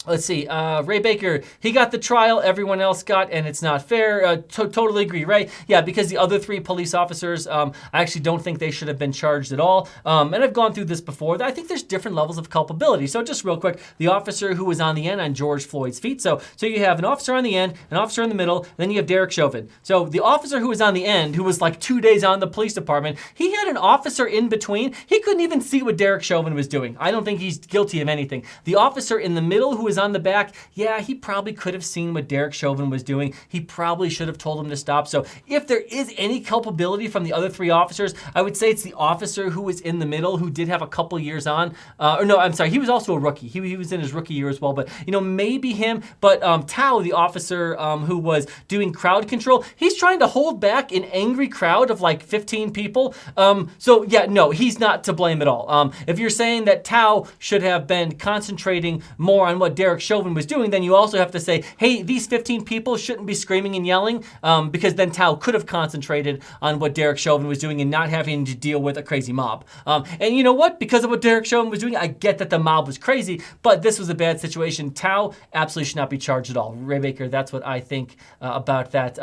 Let's see, Ray Baker, he got the trial everyone else got, and it's not fair. Totally agree, Ray. Yeah, because the other three police officers, I actually don't think they should have been charged at all. And I've gone through this before. I think there's different levels of culpability. So just real quick, the officer who was on the end on George Floyd's feet. So you have an officer on the end, an officer in the middle, then you have Derek Chauvin. So the officer who was on the end, who was like 2 days on the police department, he had an officer in between. He couldn't even see what Derek Chauvin was doing. I don't think he's guilty of anything. The officer in the middle who was on the back, yeah, he probably could have seen what Derek Chauvin was doing. He probably should have told him to stop. So if there is any culpability from the other three officers, I would say it's the officer who was in the middle, who did have a couple years on. He was also a rookie. He was in his rookie year as well, but maybe him. But Tao, the officer who was doing crowd control, he's trying to hold back an angry crowd of like 15 people. He's not to blame at all. If you're saying that Tao should have been concentrating more on what Derek Chauvin was doing, then you also have to say, hey, these 15 people shouldn't be screaming and yelling, because then Tao could have concentrated on what Derek Chauvin was doing and not having to deal with a crazy mob. And you know what? Because of what Derek Chauvin was doing, I get that the mob was crazy, but this was a bad situation. Tao absolutely should not be charged at all. Ray Baker, that's what I think about that.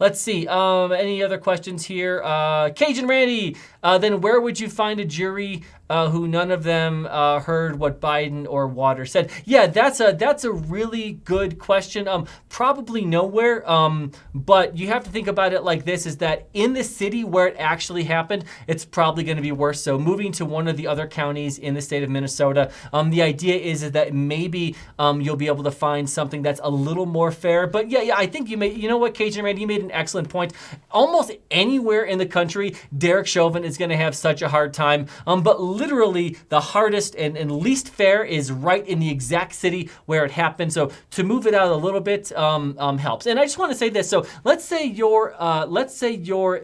Let's see. Any other questions here? Cajun Randy, then where would you find a jury who none of them heard what Biden or Waters said? Yeah, that's a really good question. Probably nowhere. But you have to think about it like this: is that in the city where it actually happened, it's probably going to be worse. So moving to one of the other counties in the state of Minnesota, the idea is that maybe you'll be able to find something that's a little more fair. But yeah, I think you know what, Cajun Randy, you made an excellent point. Almost anywhere in the country, Derek Chauvin is going to have such a hard time. But literally the hardest and least fair is right in the exact city where it happened. So to move it out a little bit helps. And I just want to say this. So let's say you're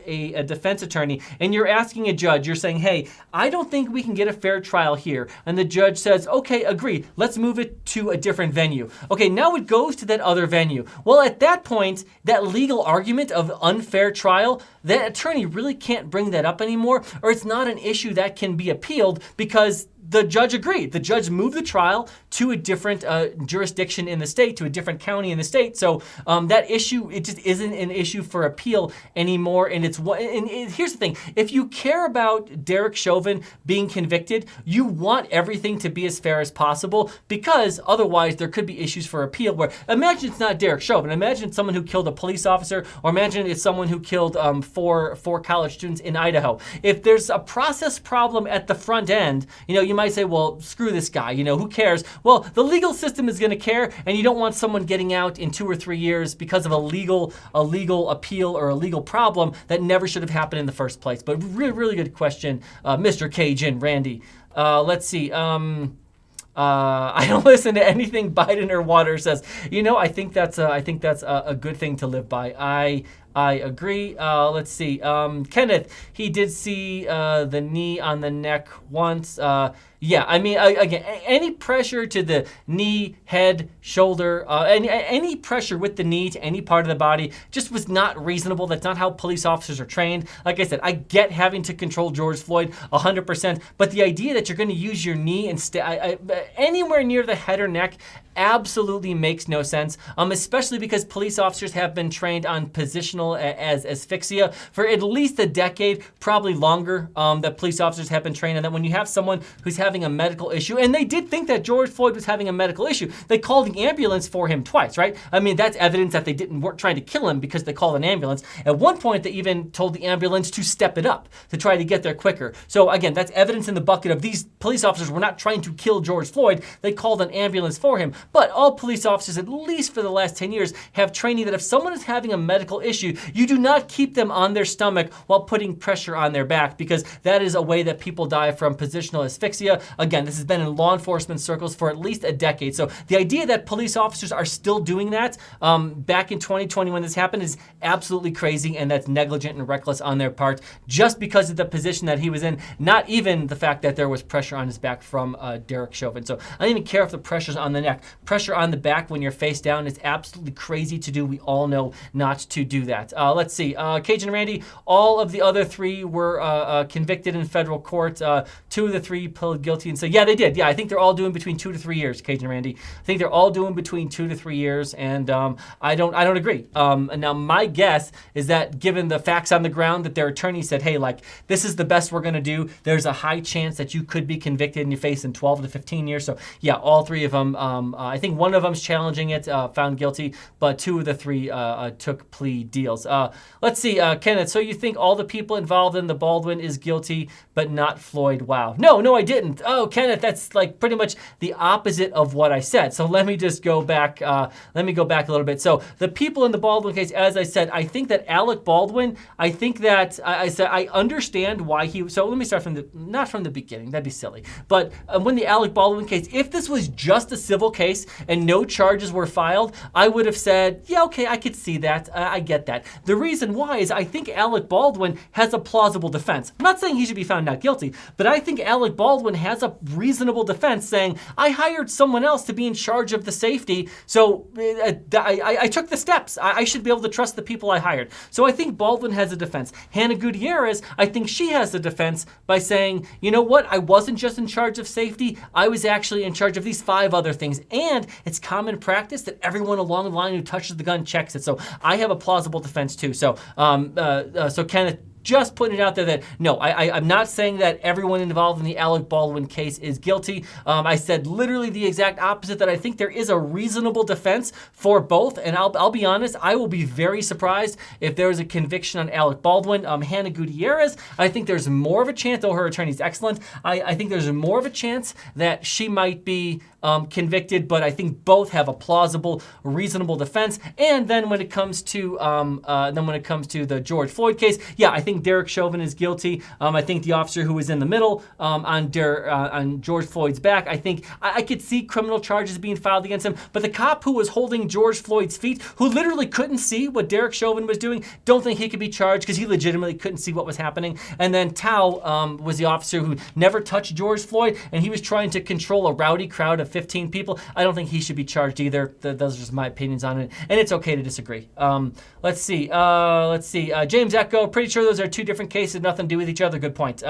a defense attorney and you're asking a judge, you're saying, hey, I don't think we can get a fair trial here. And the judge says, okay, agree. Let's move it to a different venue. Okay, now it goes to that other venue. Well, at that point, that legal argument of unfair trial, that attorney really can't bring that up anymore, or it's not an issue that can be appealed because the judge agreed. The judge moved the trial to a different jurisdiction in the state, to a different county in the state. So that issue, it just isn't an issue for appeal anymore. And here's the thing: if you care about Derek Chauvin being convicted, you want everything to be as fair as possible, because otherwise there could be issues for appeal. Where imagine it's not Derek Chauvin, imagine it's someone who killed a police officer, or imagine it's someone who killed four college students in Idaho. If there's a process problem at the front end, you might say, well, screw this guy, who cares? Well, the legal system is going to care, and you don't want someone getting out in 2 or 3 years because of a legal appeal or a legal problem that never should have happened in the first place. But really, really good question, Mr. Cajun, Randy. Let's see. I don't listen to anything Biden or Waters says. I think that's a good thing to live by. I agree. Let's see. Kenneth, he did see the knee on the neck once. Yeah, I mean, again, any pressure to the knee, head, shoulder, any pressure with the knee to any part of the body just was not reasonable. That's not how police officers are trained. Like I said, I get having to control George Floyd 100%, but the idea that you're going to use your knee anywhere near the head or neck absolutely makes no sense, especially because police officers have been trained on positional as asphyxia for at least a decade, probably longer, that police officers have been trained. And that when you have someone who's having a medical issue, and they did think that George Floyd was having a medical issue, they called the ambulance for him twice, right? I mean, that's evidence that they weren't trying to kill him because they called an ambulance. At one point, they even told the ambulance to step it up to try to get there quicker. So again, that's evidence in the bucket of these police officers were not trying to kill George Floyd. They called an ambulance for him. But all police officers, at least for the last 10 years, have training that if someone is having a medical issue, you do not keep them on their stomach while putting pressure on their back, because that is a way that people die from positional asphyxia. Again, this has been in law enforcement circles for at least a decade. So the idea that police officers are still doing that back in 2020 when this happened is absolutely crazy, and that's negligent and reckless on their part, just because of the position that he was in, not even the fact that there was pressure on his back from Derek Chauvin. So I don't even care if the pressure's on the neck. Pressure on the back when you're face down is absolutely crazy to do. We all know not to do that. Let's see. Cajun Randy, all of the other 3 were convicted in federal court. 2 of the 3 pled guilty. And so, yeah, they did. Yeah, I think they're all doing between 2 to 3 years, Cajun Randy. I think they're all doing between 2 to 3 years. And I don't agree. Now, my guess is that given the facts on the ground, that their attorney said, hey, this is the best we're going to do. There's a high chance that you could be convicted and you face in 12 to 15 years. So, yeah, all 3 of them. I think one of them's challenging it, found guilty, but 2 of the 3 took plea deals. Let's see, Kenneth, so you think all the people involved in the Baldwin is guilty, but not Floyd? Wow. No, I didn't. Oh, Kenneth, that's pretty much the opposite of what I said. So let me just go back. Let me go back a little bit. So the people in the Baldwin case, as I said, I think that Alec Baldwin, I think that I said, I understand why so let me start not from the beginning. That'd be silly. But when the Alec Baldwin case, if this was just a civil case and no charges were filed, I would have said, yeah, okay, I could see that. I get that. The reason why is I think Alec Baldwin has a plausible defense. I'm not saying he should be found not guilty, but I think Alec Baldwin has a reasonable defense saying, I hired someone else to be in charge of the safety, so I took the steps. I should be able to trust the people I hired. So I think Baldwin has a defense. Hannah Gutierrez, I think she has a defense by saying, you know what, I wasn't just in charge of safety, I was actually in charge of these 5 other things. And it's common practice that everyone along the line who touches the gun checks it. So I have a plausible defense too. So Kenneth, just putting it out there that, no, I'm not saying that everyone involved in the Alec Baldwin case is guilty. I said literally the exact opposite, that I think there is a reasonable defense for both. And I'll be honest, I will be very surprised if there is a conviction on Alec Baldwin. Hannah Gutierrez, I think there's more of a chance, though her attorney's excellent, I think there's more of a chance that she might be convicted, but I think both have a plausible, reasonable defense. And then when it comes to the George Floyd case, yeah, I think Derek Chauvin is guilty. I think the officer who was in the middle on George Floyd's back, I think I could see criminal charges being filed against him. But the cop who was holding George Floyd's feet, who literally couldn't see what Derek Chauvin was doing, don't think he could be charged because he legitimately couldn't see what was happening. And then Tao was the officer who never touched George Floyd, and he was trying to control a rowdy crowd of 15 people. I don't think he should be charged either. Those are just my opinions on it, and it's okay to disagree. Let's see. James Echo, pretty sure those are two different cases, nothing to do with each other. Good point.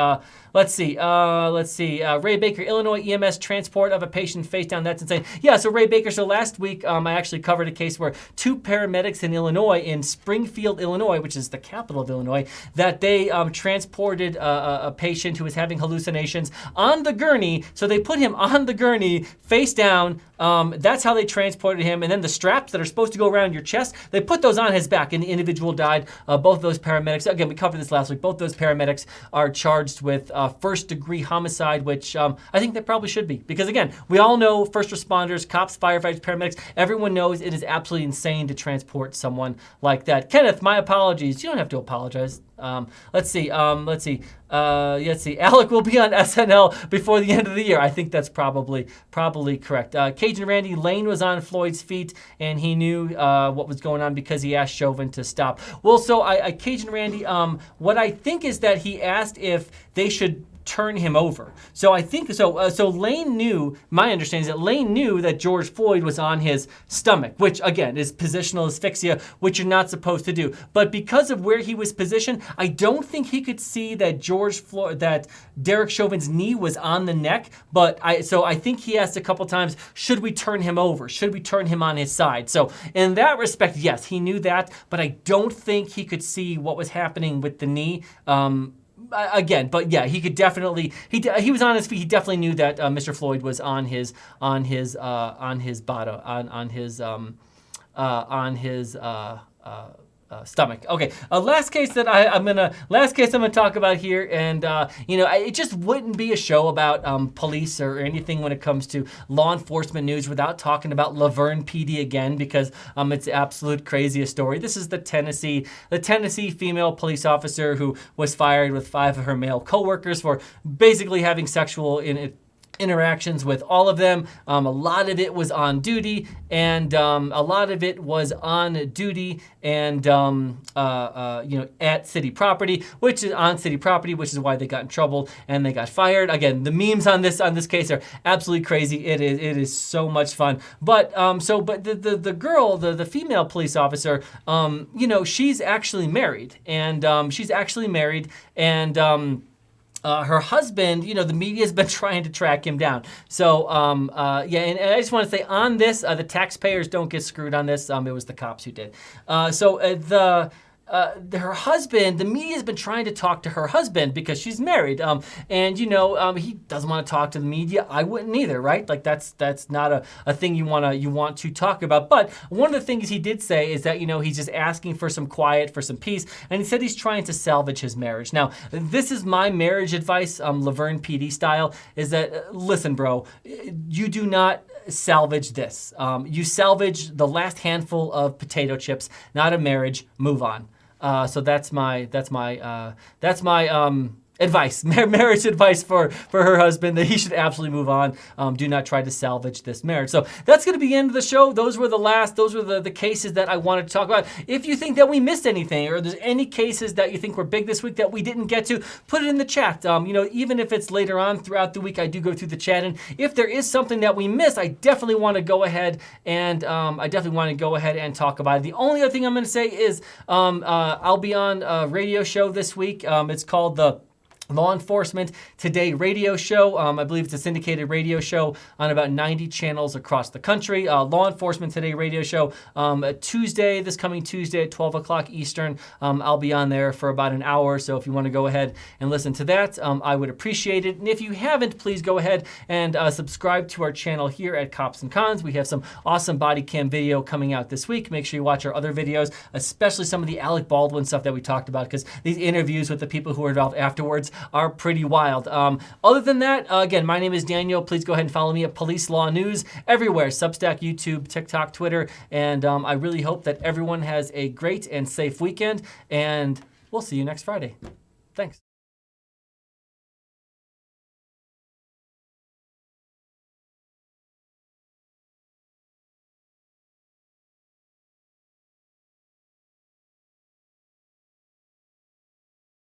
Let's see. Ray Baker, Illinois EMS transport of a patient face down. That's insane. Yeah, so Ray Baker, so last week I actually covered a case where two paramedics in Illinois, in Springfield, Illinois, which is the capital of Illinois, that they transported a patient who was having hallucinations on the gurney. So they put him on the gurney, face down. That's how they transported him. And then the straps that are supposed to go around your chest, they put those on his back, and the individual died. Both of those paramedics, again, we covered this last week, both those paramedics are charged with first-degree homicide, which I think they probably should be. Because, again, we all know first responders, cops, firefighters, paramedics, everyone knows it is absolutely insane to transport someone like that. Kenneth, my apologies. You don't have to apologize. Let's see. Alec will be on SNL before the end of the year. I think that's probably correct. Cajun Randy, Lane was on Floyd's feet, and he knew what was going on because he asked Chauvin to stop. Well, so Cajun Randy, what I think is that he asked if they should turn him over. So I think so Lane knew, my understanding is that Lane knew that George Floyd was on his stomach, which again is positional asphyxia, which you're not supposed to do. But because of where he was positioned, I don't think he could see that that Derek Chauvin's knee was on the neck. But I think he asked a couple times, should we turn him over? Should we turn him on his side? So in that respect, yes, he knew that, but I don't think he could see what was happening with the knee. Again, but yeah, he could definitely he was on his feet. He definitely knew that Mr. Floyd was on his stomach. Okay, last case I'm gonna talk about here, and it just wouldn't be a show about police or anything when it comes to law enforcement news without talking about LaVerne PD again, because it's the absolute craziest story. This is the Tennessee female police officer who was fired with 5 of her male coworkers for basically having sexual interactions with all of them. A lot of it was on duty, and at city property, which is on city property, which is why they got in trouble and they got fired. Again, the memes on this case are absolutely crazy. It is so much fun. But the girl, the female police officer, she's actually married, and her husband, the media's been trying to track him down. So, and I just want to say on this, the taxpayers don't get screwed on this. It was the cops who did. Her husband, the media's been trying to talk to her husband because she's married, he doesn't want to talk to the media. I wouldn't either, right? Like that's not a thing you want to talk about. But one of the things he did say is that he's just asking for some quiet, for some peace, and he said he's trying to salvage his marriage. Now, this is my marriage advice, LaVerne PD style, is that listen, bro, you do not salvage this. You salvage the last handful of potato chips, not a marriage. Move on. So that's my advice, marriage advice for her husband, that he should absolutely move on. Do not try to salvage this marriage. So that's going to be the end of the show. Those were the cases that I wanted to talk about. If you think that we missed anything, or there's any cases that you think were big this week that we didn't get to, put it in the chat. Even if it's later on throughout the week, I do go through the chat, and if there is something that we missed, I definitely want to go ahead and talk about it. The only other thing I'm going to say is I'll be on a radio show this week. It's called the Law Enforcement Today radio show. I believe it's a syndicated radio show on about 90 channels across the country. Law Enforcement Today radio show this coming Tuesday at 12 o'clock Eastern. I'll be on there for about an hour, so if you want to go ahead and listen to that, I would appreciate it. And if you haven't, please go ahead and subscribe to our channel here at Cops and Cons. We have some awesome body cam video coming out this week. Make sure you watch our other videos, especially some of the Alec Baldwin stuff that we talked about, because these interviews with the people who were involved afterwards are pretty wild. Other than that, again, my name is Daniel. Please go ahead and follow me at Police Law News everywhere: Substack, YouTube, TikTok, Twitter. And I really hope that everyone has a great and safe weekend, and we'll see you next Friday. Thanks.